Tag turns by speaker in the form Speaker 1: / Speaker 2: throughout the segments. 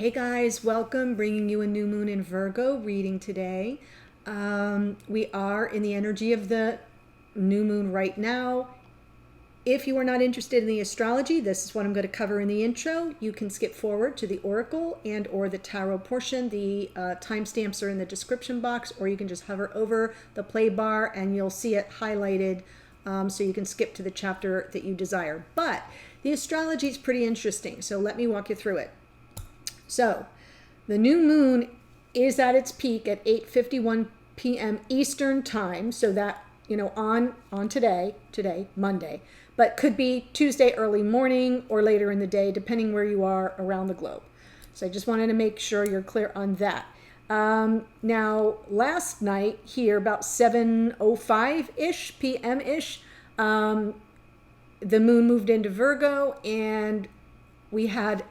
Speaker 1: Hey guys, welcome. Bringing you a new moon in Virgo reading today. We are in the energy of the new moon right now. If you are not interested in the astrology, this is what I'm going to cover in the intro. You can skip forward to the oracle and or the tarot portion. The timestamps are in the description box, or you can just hover over the play bar and you'll see it highlighted, so you can skip to the chapter that you desire. But the astrology is pretty interesting, so let me walk you through it. So the new moon is at its peak at 8:51 p.m. Eastern time. So that, on today, Monday, but could be Tuesday early morning or later in the day, depending where you are around the globe. So I just wanted to make sure you're clear on that. Now, last night here, about 7:05-ish p.m.-ish, the moon moved into Virgo, and we had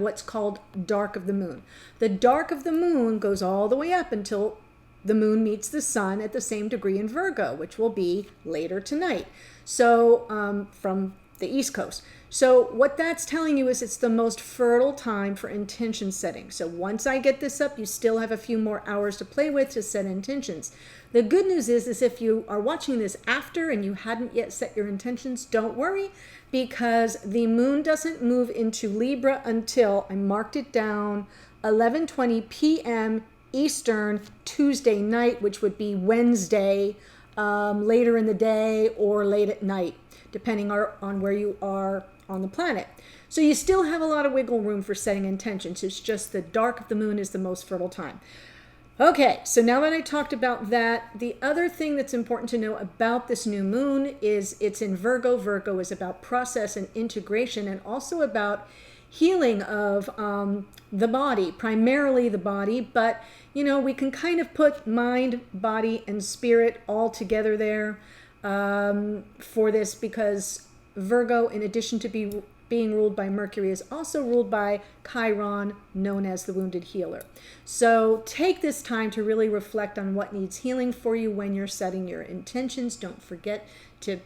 Speaker 1: what's called dark of the moon. The dark of the moon goes all the way up until the moon meets the sun at the same degree in Virgo, which will be later tonight. So from the East Coast. So what that's telling you is it's the most fertile time for intention setting. So once I get this up, you still have a few more hours to play with to set intentions. The good news is if you are watching this after and you hadn't yet set your intentions, don't worry, because the moon doesn't move into Libra until, I marked it down, 11:20 p.m. Eastern Tuesday night, which would be Wednesday, later in the day or late at night, depending on where you are on the planet. So you still have a lot of wiggle room for setting intentions. It's just the dark of the moon is the most fertile time. Okay, so now that I talked about that, the other thing that's important to know about this new moon is it's in Virgo. Virgo is about process and integration, and also about healing of the body, primarily the body, but we can kind of put mind, body, and spirit all together there for this, because Virgo, in addition to being ruled by Mercury, is also ruled by Chiron, known as the wounded healer. So take this time to really reflect on what needs healing for you when you're setting your intentions. Don't forget to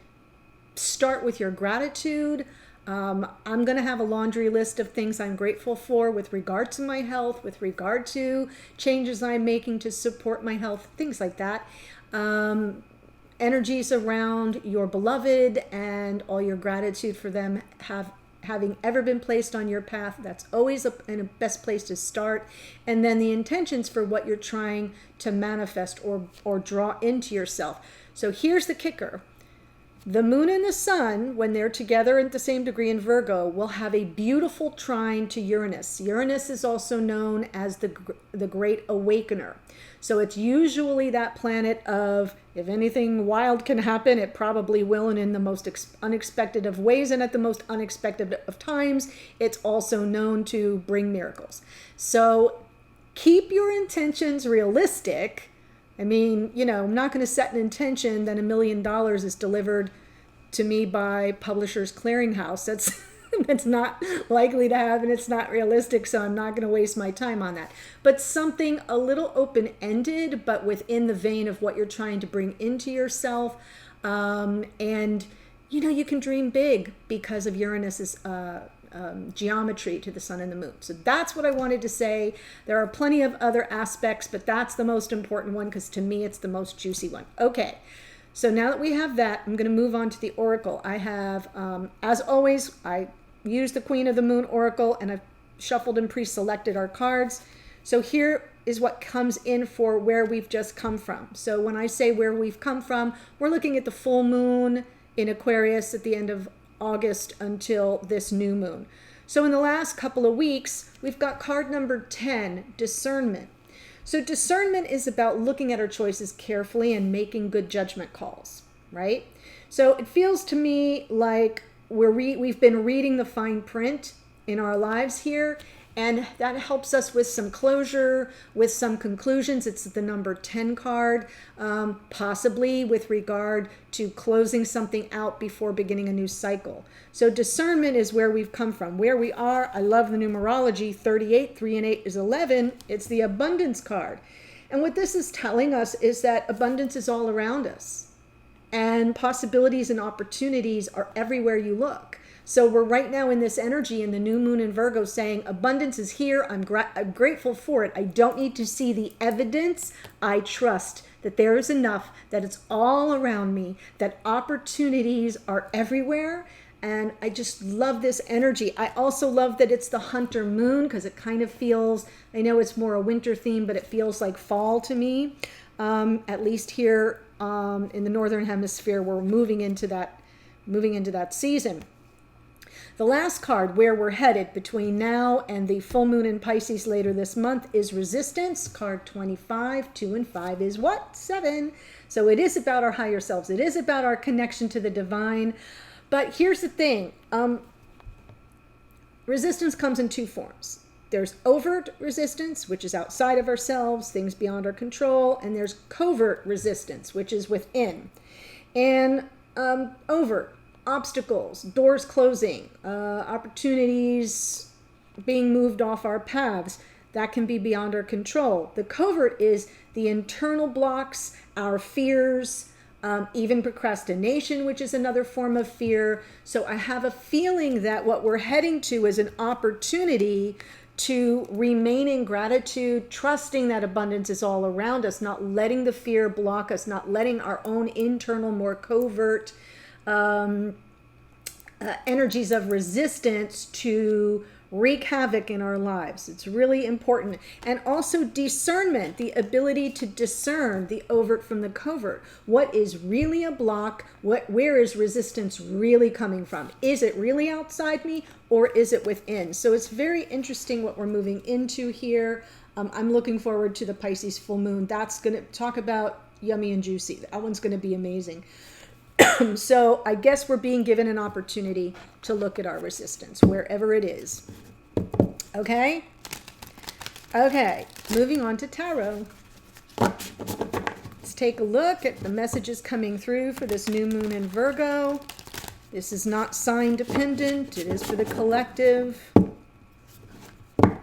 Speaker 1: start with your gratitude. I'm going to have a laundry list of things I'm grateful for with regard to my health, with regard to changes I'm making to support my health, things like that. Energies around your beloved and all your gratitude for them having ever been placed on your path. That's always a best place to start. And then the intentions for what you're trying to manifest or draw into yourself. So here's the kicker. The moon and the sun, when they're together at the same degree in Virgo, will have a beautiful trine to Uranus. Uranus is also known as the Great Awakener. So it's usually that planet of, if anything wild can happen, it probably will, and in the most unexpected of ways and at the most unexpected of times. It's also known to bring miracles. So keep your intentions realistic. I mean, I'm not going to set an intention that $1 million is delivered to me by Publishers Clearinghouse. That's not likely to happen. It's not realistic, so I'm not going to waste my time on that. But something a little open-ended, but within the vein of what you're trying to bring into yourself. And, you can dream big because of Uranus's geometry to the sun and the moon. So that's what I wanted to say. There are plenty of other aspects, but that's the most important one, because to me it's the most juicy one. Okay, so now that we have that, I'm going to move on to the oracle. I have, as always, I used the Queen of the Moon oracle, and I've shuffled and pre-selected our cards. So here is what comes in for where we've just come from. So when I say where we've come from, we're looking at the full moon in Aquarius at the end of August until this new moon. So in the last couple of weeks, we've got card number 10, discernment. So discernment is about looking at our choices carefully and making good judgment calls, right? So it feels to me like we've been reading the fine print in our lives here, and that helps us with some closure, with some conclusions. It's the number 10 card, possibly with regard to closing something out before beginning a new cycle. So discernment is where we've come from. Where we are, I love the numerology, 38, 3 and 8 is 11. It's the abundance card. And what this is telling us is that abundance is all around us. And possibilities and opportunities are everywhere you look. So we're right now in this energy in the new moon in Virgo saying abundance is here. I'm grateful for it. I don't need to see the evidence. I trust that there is enough, that it's all around me, that opportunities are everywhere. And I just love this energy. I also love that it's the hunter moon because it kind of feels, I know it's more a winter theme, but it feels like fall to me. At least here in the Northern Hemisphere, we're moving into that season. The last card, where we're headed between now and the full moon in Pisces later this month, is resistance. Card 25, 2 and 5 is what? 7. So it is about our higher selves. It is about our connection to the divine. But here's the thing. Resistance comes in two forms. There's overt resistance, which is outside of ourselves, things beyond our control. And there's covert resistance, which is within. And overt, obstacles, doors closing, opportunities being moved off our paths, that can be beyond our control. The covert is the internal blocks, our fears, even procrastination, which is another form of fear. So I have a feeling that what we're heading to is an opportunity to remain in gratitude, trusting that abundance is all around us, not letting the fear block us, not letting our own internal, more covert energies of resistance to wreak havoc in our lives. It's really important. And also discernment, the ability to discern the overt from the covert. What is really a block? Where is resistance really coming from? Is it really outside me or is it within? So it's very interesting what we're moving into here. I'm looking forward to the Pisces full moon. That's going to talk about yummy and juicy. That one's going to be amazing. So I guess we're being given an opportunity to look at our resistance, wherever it is. Okay? Okay, moving on to tarot. Let's take a look at the messages coming through for this new moon in Virgo. This is not sign dependent. It is for the collective. So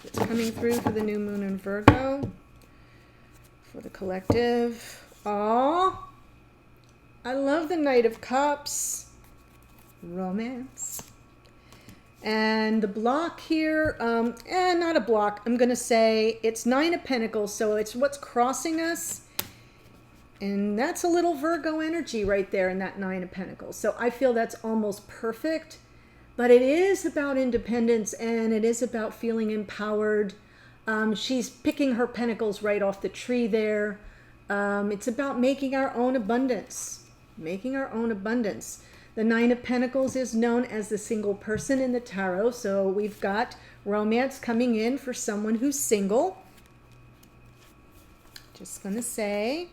Speaker 1: it's coming through for the new moon in Virgo. For the collective. Aww. I love the Knight of Cups. Romance. And the block here, not a block. I'm going to say it's 9 of Pentacles, so it's what's crossing us. And that's a little Virgo energy right there in that 9 of Pentacles. So I feel that's almost perfect. But it is about independence and it is about feeling empowered. She's picking her pentacles right off the tree there. It's about making our own abundance. Making our own abundance. The 9 of Pentacles is known as the single person in the tarot. So we've got romance coming in for someone who's single. Just going to say.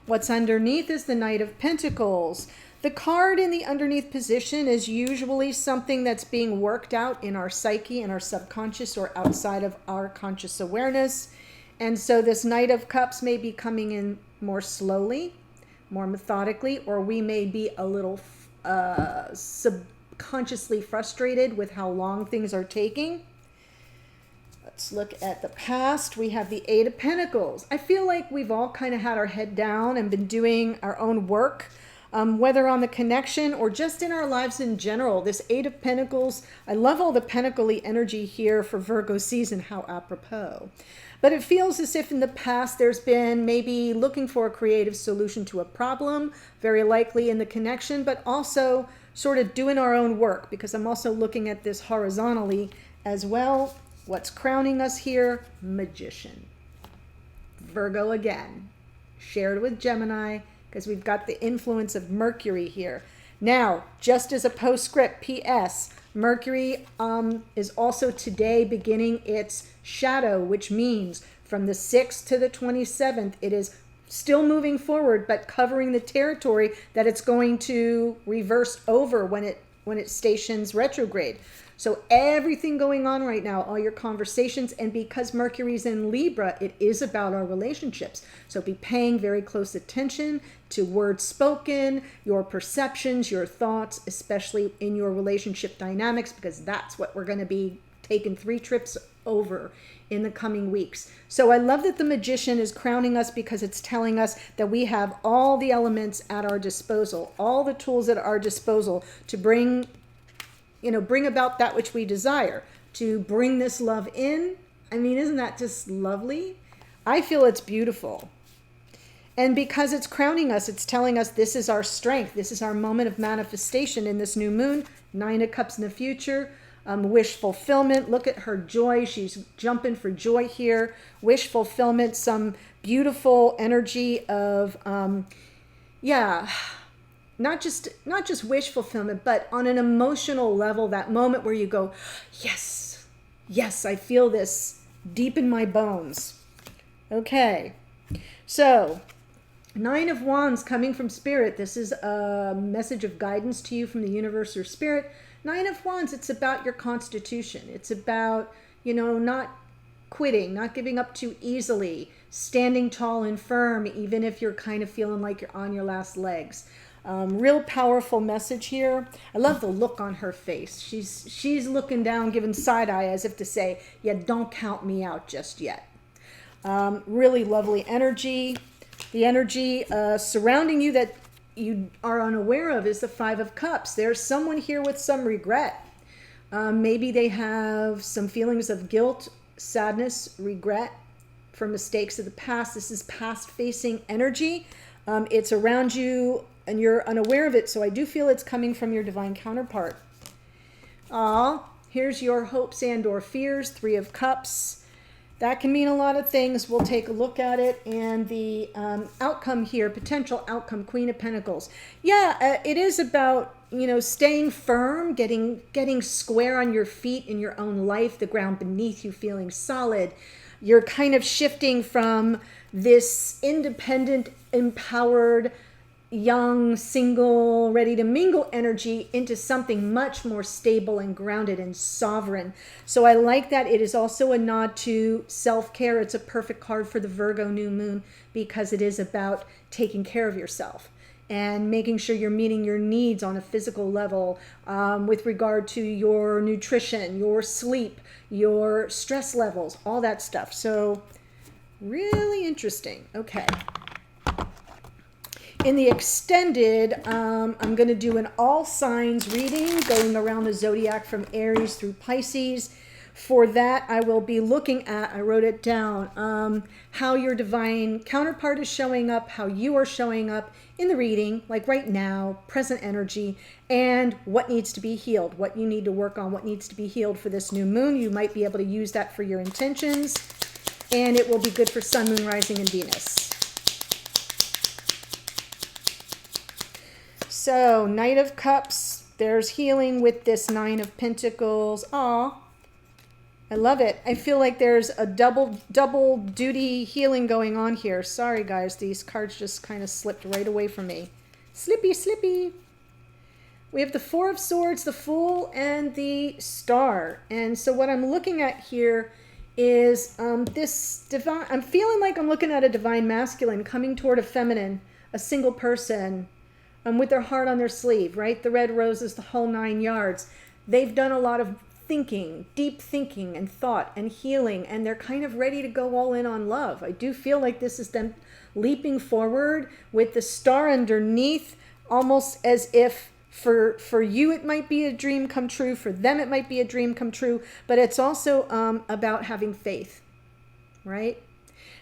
Speaker 1: What's underneath is the Knight of Pentacles. The card in the underneath position is usually something that's being worked out in our psyche, in our subconscious, or outside of our conscious awareness. And so this Knight of Cups may be coming in more slowly, more methodically, or we may be a little subconsciously frustrated with how long things are taking. Let's look at the past. We have the 8 of Pentacles. I feel like we've all kind of had our head down and been doing our own work. Whether on the connection or just in our lives in general. This 8 of Pentacles, I love all the pentacle-y energy here for Virgo season, how apropos. But it feels as if in the past there's been maybe looking for a creative solution to a problem, very likely in the connection, but also sort of doing our own work, because I'm also looking at this horizontally as well. What's crowning us here? Magician. Virgo again, shared with Gemini, because we've got the influence of Mercury here. Now, just as a postscript, P.S., Mercury is also today beginning its shadow, which means from the 6th to the 27th, it is still moving forward, but covering the territory that it's going to reverse over when it stations retrograde. So everything going on right now, all your conversations, and because Mercury's in Libra, it is about our relationships. So be paying very close attention to words spoken, your perceptions, your thoughts, especially in your relationship dynamics, because that's what we're going to be taken 3 trips over in the coming weeks. So I love that the Magician is crowning us because it's telling us that we have all the elements at our disposal, all the tools at our disposal to bring about that which we desire, to bring this love in. I mean, isn't that just lovely? I feel it's beautiful. And because it's crowning us, it's telling us this is our strength. This is our moment of manifestation in this new moon. 9 of Cups in the future. Wish fulfillment. Look at her joy. She's jumping for joy here. Wish fulfillment. Some beautiful energy of, not just wish fulfillment, but on an emotional level, that moment where you go, yes, I feel this deep in my bones. Okay, so 9 of Wands coming from Spirit. This is a message of guidance to you from the universe or Spirit. 9 of Wands, it's about your constitution. It's about, not quitting, not giving up too easily, standing tall and firm, even if you're kind of feeling like you're on your last legs. Real powerful message here. I love the look on her face. She's looking down, giving side eye as if to say, yeah, don't count me out just yet. Really lovely energy. The energy surrounding you that you are unaware of is the 5 of Cups. There's someone here with some regret. Maybe they have some feelings of guilt, sadness, regret for mistakes of the past. This is past-facing energy. It's around you and you're unaware of it, so I do feel it's coming from your divine counterpart. Here's your hopes and or fears, 3 of Cups. That can mean a lot of things. We'll take a look at it. And the outcome here, potential outcome, Queen of Pentacles. It is about, staying firm, getting square on your feet in your own life, the ground beneath you feeling solid. You're kind of shifting from this independent, empowered, young, single, ready to mingle energy into something much more stable and grounded and sovereign. So I like that. It is also a nod to self-care. It's a perfect card for the Virgo new moon because it is about taking care of yourself and making sure you're meeting your needs on a physical level with regard to your nutrition, your sleep, your stress levels, all that stuff. So really interesting. Okay. In the extended, I'm going to do an all signs reading going around the zodiac from Aries through Pisces. For that, I will be looking at, I wrote it down, how your divine counterpart is showing up, how you are showing up in the reading, like right now, present energy, and what needs to be healed, what you need to work on, what needs to be healed for this new moon. You might be able to use that for your intentions, and it will be good for Sun, Moon, Rising, and Venus. So, Knight of Cups, there's healing with this 9 of Pentacles. I love it. I feel like there's a double duty healing going on here. Sorry, guys. These cards just kind of slipped right away from me. Slippy. We have the 4 of Swords, the Fool, and the Star. And so what I'm looking at here is this divine... I'm feeling like I'm looking at a divine masculine coming toward a feminine, a single person, with their heart on their sleeve, right? The red roses, the whole 9 yards. They've done a lot of thinking, deep thinking and thought and healing, and they're kind of ready to go all in on love. I do feel like this is them leaping forward with the star underneath, almost as if for you it might be a dream come true, for them it might be a dream come true, but it's also about having faith, right?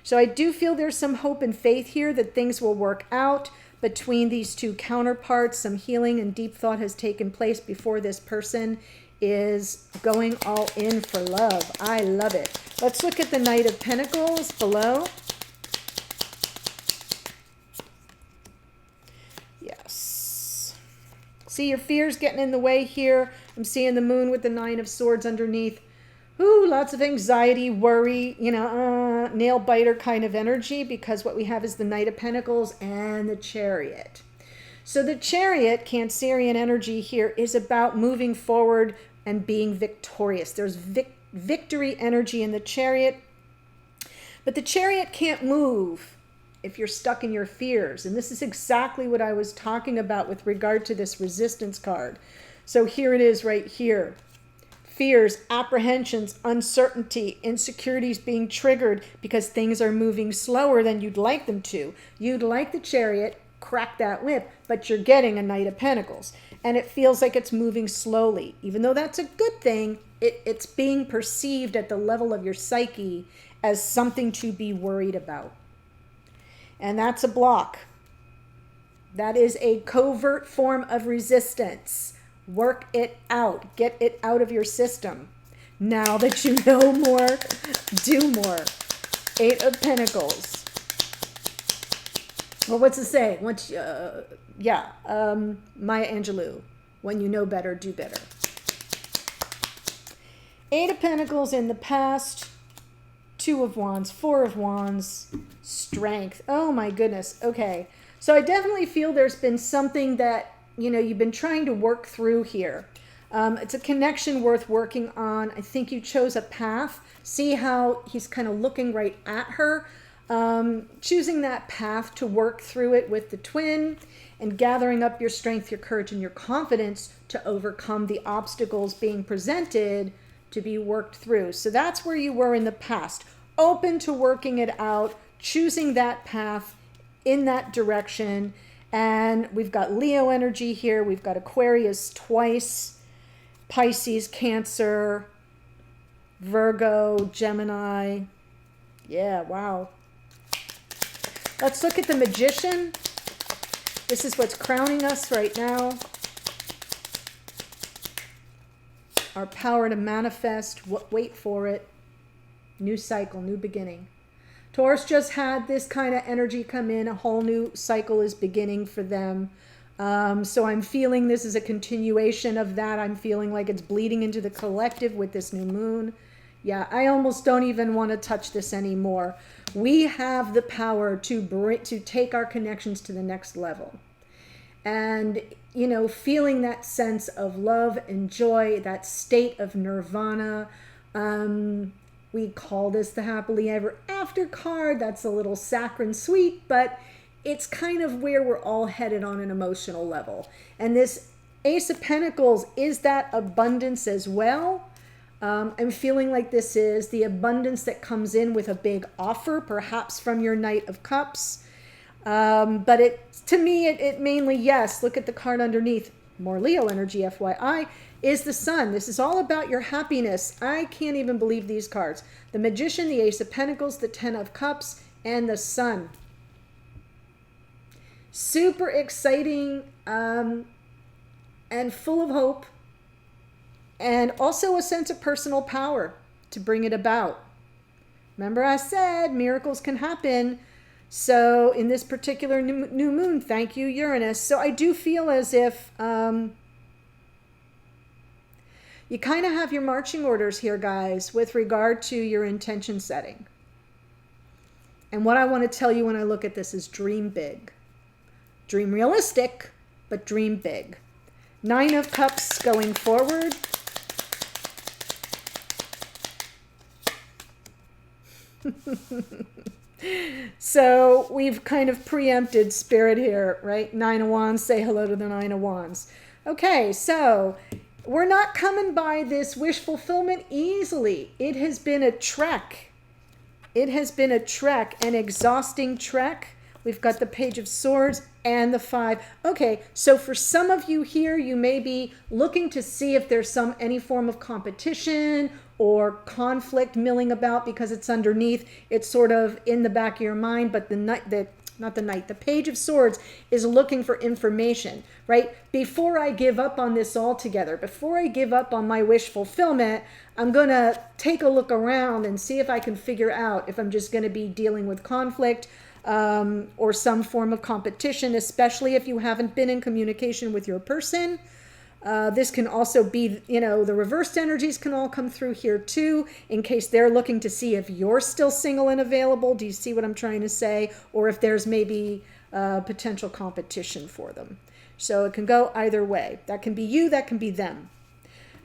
Speaker 1: So I do feel there's some hope and faith here that things will work out between these two counterparts. Some healing and deep thought has taken place before this person is going all in for love. I love it. Let's look at the Knight of Pentacles below. Yes. See your fears getting in the way here. I'm seeing the moon with the 9 of Swords underneath. Ooh, lots of anxiety, worry, nail biter kind of energy, because what we have is the Knight of Pentacles and the Chariot. So the Chariot, Cancerian energy here, is about moving forward and being victorious. There's victory energy in the Chariot, but the Chariot can't move if you're stuck in your fears. And this is exactly what I was talking about with regard to this resistance card. So here it is right here. fears, apprehensions, uncertainty, insecurities being triggered because things are moving slower than you'd like them to. You'd like the Chariot, crack that whip, but you're getting a Knight of Pentacles. And it feels like it's moving slowly. Even though that's a good thing, it's being perceived at the level of your psyche as something to be worried about. And that's a block. That is a covert form of resistance. Work it out. Get it out of your system. Now that you know more, do more. 8 of Pentacles. Well, what's it say? Maya Angelou. When you know better, do better. 8 of Pentacles in the past. 2 of Wands, 4 of Wands, Strength. Oh my goodness. Okay. So I definitely feel there's been something that, you've been trying to work through here. It's a connection worth working on. I think you chose a path. See how he's kind of looking right at her. Choosing that path to work through it with the twin and gathering up your strength, your courage, and your confidence to overcome the obstacles being presented to be worked through. So that's where you were in the past. Open to working it out, choosing that path in that direction. And we've got Leo energy here. We've got Aquarius twice, Pisces, Cancer, Virgo, Gemini. Yeah, wow. Let's look at the Magician. This is what's crowning us right now. Our power to manifest, wait for it. New cycle, new beginning. Taurus just had this kind of energy come in. A whole new cycle is beginning for them. So I'm feeling this is a continuation of that. I'm feeling like it's bleeding into the collective with this new moon. Yeah, I almost don't even want to touch this anymore. We have the power to take our connections to the next level. And, feeling that sense of love and joy, that state of nirvana. We call this the happily ever after card. That's a little saccharine sweet, but it's kind of where we're all headed on an emotional level. And this Ace of Pentacles is that abundance as well. I'm feeling like this is the abundance that comes in with a big offer, perhaps from your Knight of Cups. But to me, it mainly, yes, look at the card underneath, more Leo energy, FYI, is the Sun. This is all about your happiness. I can't even believe these cards. The Magician, the Ace of Pentacles, the 10 of Cups, and the Sun. Super exciting and full of hope. And also a sense of personal power to bring it about. Remember I said miracles can happen. So in this particular new moon, thank you, Uranus. So I do feel as if you kind of have your marching orders here, guys, with regard to your intention setting. And what I want to tell you when I look at this is dream big. Dream realistic, but dream big. 9 of Cups going forward. So we've kind of preempted Spirit here, right? 9 of Wands, say hello to the 9 of Wands. Okay, so we're not coming by this wish fulfillment easily. It has been a trek. It has been a trek, an exhausting trek. We've got the Page of Swords and the 5. Okay, so for some of you here, you may be looking to see if there's any form of competition or conflict milling about because it's underneath. It's sort of in the back of your mind, but the Page of Swords is looking for information, right? Before I give up on this altogether, before I give up on my wish fulfillment, I'm going to take a look around and see if I can figure out if I'm just going to be dealing with conflict or some form of competition, especially if you haven't been in communication with your person. This can also be, the reversed energies can all come through here too, in case they're looking to see if you're still single and available. Do you see what I'm trying to say? Or if there's maybe potential competition for them. So it can go either way. That can be you, that can be them.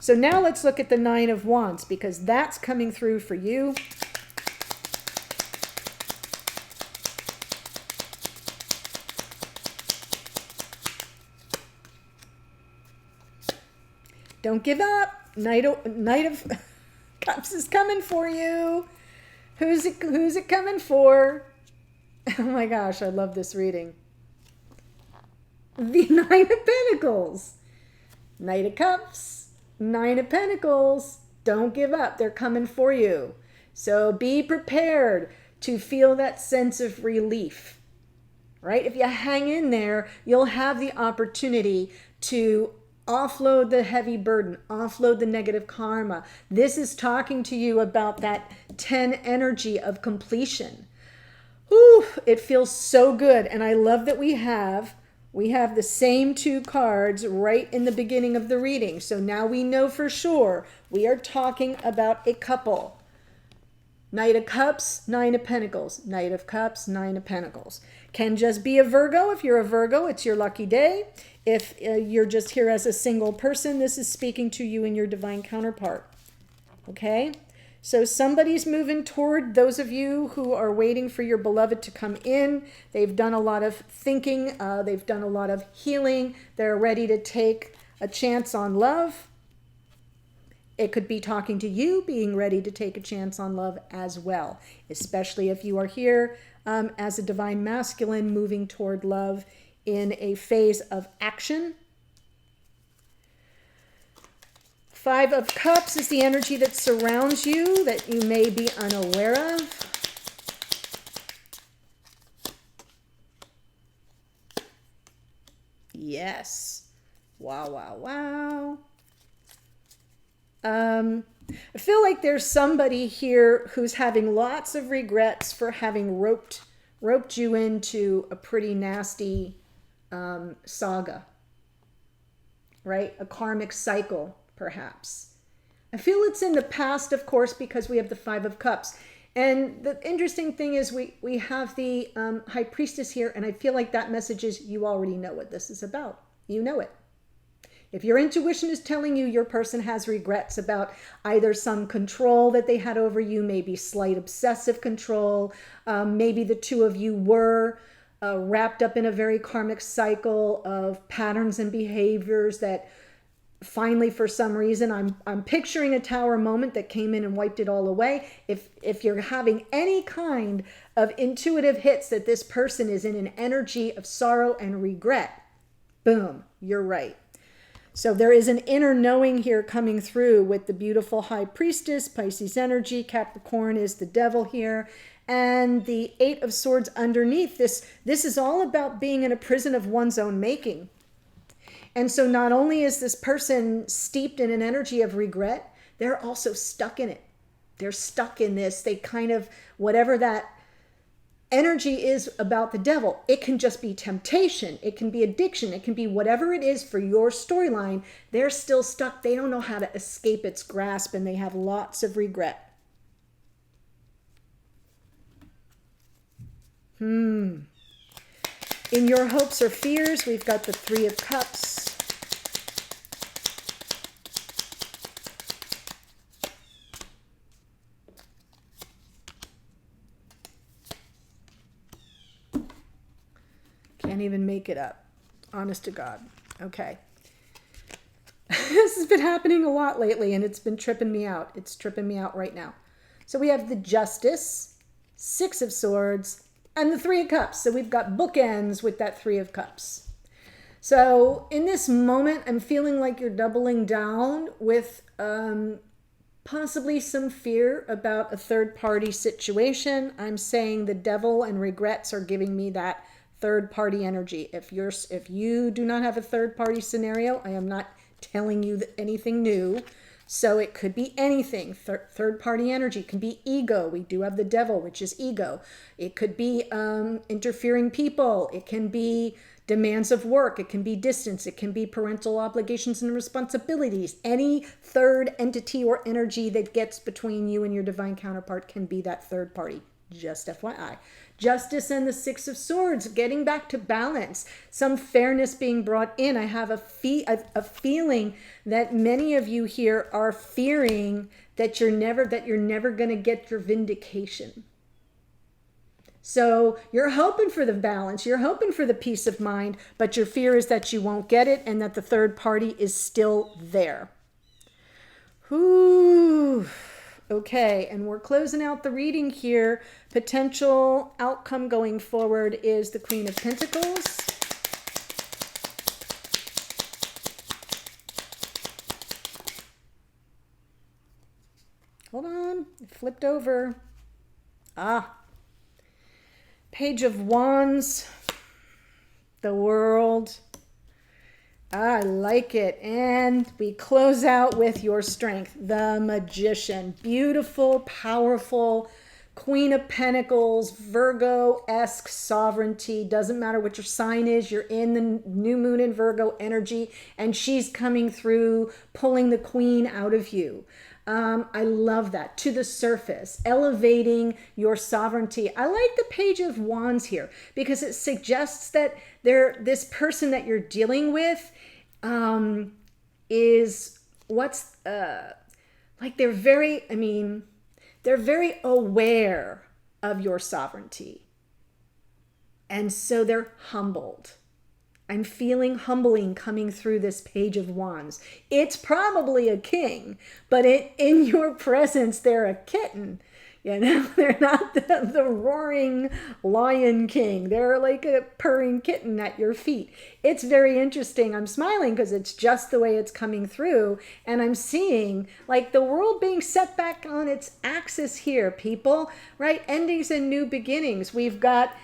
Speaker 1: So now let's look at the 9 of Wands, because that's coming through for you. Don't give up. Knight of Cups is coming for you. Who's it coming for? Oh my gosh, I love this reading. The Nine of Pentacles. Knight of Cups, Nine of Pentacles. Don't give up. They're coming for you. So be prepared to feel that sense of relief, right? If you hang in there, you'll have the opportunity to offload the heavy burden, offload the negative karma. This is talking to you about that 10 energy of completion. Whew, it feels so good. And I love that we have the same two cards right in the beginning of the reading. So now we know for sure we are talking about a couple. Knight of Cups, Nine of Pentacles. Knight of Cups, Nine of Pentacles. Can just be a Virgo. If you're a Virgo, it's your lucky day. If you're just here as a single person, this is speaking to you and your divine counterpart. Okay? So somebody's moving toward those of you who are waiting for your beloved to come in. They've done a lot of thinking. They've done a lot of healing. They're ready to take a chance on love. It could be talking to you, being ready to take a chance on love as well, especially if you are here as a divine masculine moving toward love in a phase of action. Five of Cups is the energy that surrounds you that you may be unaware of. Yes. Wow, wow, wow. I feel like there's somebody here who's having lots of regrets for having roped you into a pretty nasty saga, right? A karmic cycle, perhaps. I feel it's in the past, of course, because we have the Five of Cups. And the interesting thing is we have the High Priestess here, and I feel like that message is you already know what this is about. You know it. If your intuition is telling you your person has regrets about either some control that they had over you, maybe slight obsessive control, maybe the two of you were wrapped up in a very karmic cycle of patterns and behaviors that finally, for some reason, I'm picturing a tower moment that came in and wiped it all away. If you're having any kind of intuitive hits that this person is in an energy of sorrow and regret, boom, you're right. So there is an inner knowing here coming through with the beautiful High Priestess, Pisces energy. Capricorn is the devil here. And the Eight of Swords underneath this is all about being in a prison of one's own making. And so not only is this person steeped in an energy of regret, they're also stuck in it. They're stuck in this. They kind of, whatever that energy is about the devil, it can just be temptation, it can be addiction, it can be whatever it is for your storyline. They're still stuck. They don't know how to escape its grasp, and they have lots of regret. In your hopes or fears, we've got the Three of Cups. Can't even make it up. Honest to God. Okay. This has been happening a lot lately, and it's been tripping me out. It's tripping me out right now. So we have the Justice, Six of Swords, and the Three of Cups. So we've got bookends with that Three of Cups. So in this moment, I'm feeling like you're doubling down with possibly some fear about a third-party situation. I'm saying the devil and regrets are giving me that third-party energy. If you do not have a third-party scenario, I am not telling you anything new. So it could be anything. Third-party energy can be ego. We do have the devil, which is ego. It could be interfering people. It can be demands of work. It can be distance. It can be parental obligations and responsibilities. Any third entity or energy that gets between you and your divine counterpart can be that third party. Just FYI. Justice and the Six of Swords, getting back to balance, some fairness being brought in. I have a feeling that many of you here are fearing that you're never going to get your vindication. So you're hoping for the balance, you're hoping for the peace of mind, but your fear is that you won't get it and that the third party is still there. Whew. Okay, and we're closing out the reading here. Potential outcome going forward is the Queen of Pentacles. Hold on, it flipped over. Page of Wands, the World. I like it. And we close out with your Strength, the Magician. Beautiful, powerful Queen of Pentacles, Virgo-esque sovereignty. Doesn't matter what your sign is. You're in the new moon in Virgo energy, and she's coming through, pulling the queen out of you. I love that. To the surface, elevating your sovereignty. I like the Page of Wands here because it suggests that this person that you're dealing with is what's like they're very aware of your sovereignty, and so they're humbled. I'm feeling humbling coming through this Page of Wands. It's probably a king, but in your presence, they're a kitten. You know, they're not the roaring lion king. They're like a purring kitten at your feet. It's very interesting. I'm smiling because it's just the way it's coming through. And I'm seeing like the world being set back on its axis here, people, right? Endings and new beginnings. We've got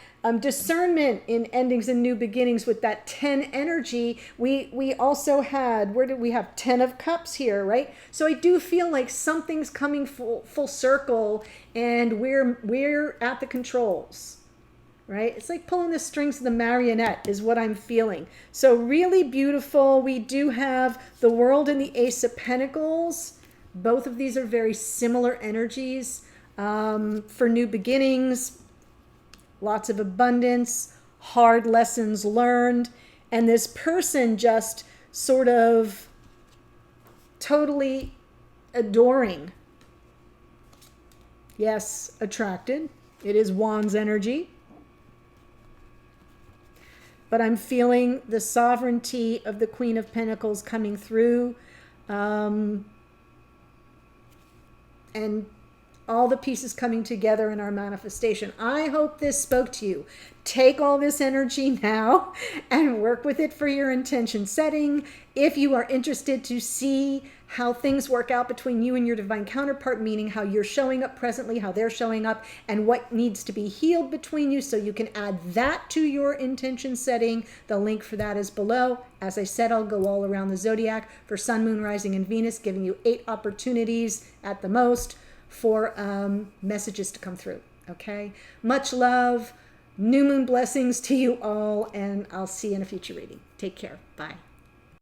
Speaker 1: discernment in endings and new beginnings with that 10 energy. We also had, where did we have 10 of cups here, right? So I do feel like something's coming full circle, and we're at the controls, right? It's like pulling the strings of the marionette is what I'm feeling. So really beautiful. We do have the World and the Ace of Pentacles. Both of these are very similar energies for new beginnings. Lots of abundance, hard lessons learned, and this person just sort of totally adoring. Yes, attracted. It is Wands energy. But I'm feeling the sovereignty of the Queen of Pentacles coming through. And all the pieces coming together in our manifestation. I hope this spoke to you. Take all this energy now and work with it for your intention setting. If you are interested to see how things work out between you and your divine counterpart, meaning how you're showing up presently, how they're showing up, and what needs to be healed between you so you can add that to your intention setting, the link for that is below. As I said, I'll go all around the zodiac for Sun, Moon, Rising, and Venus, giving you 8 opportunities at the most for messages to come through. Okay, much love, new moon blessings to you all, and I'll see you in a future reading. Take care. Bye.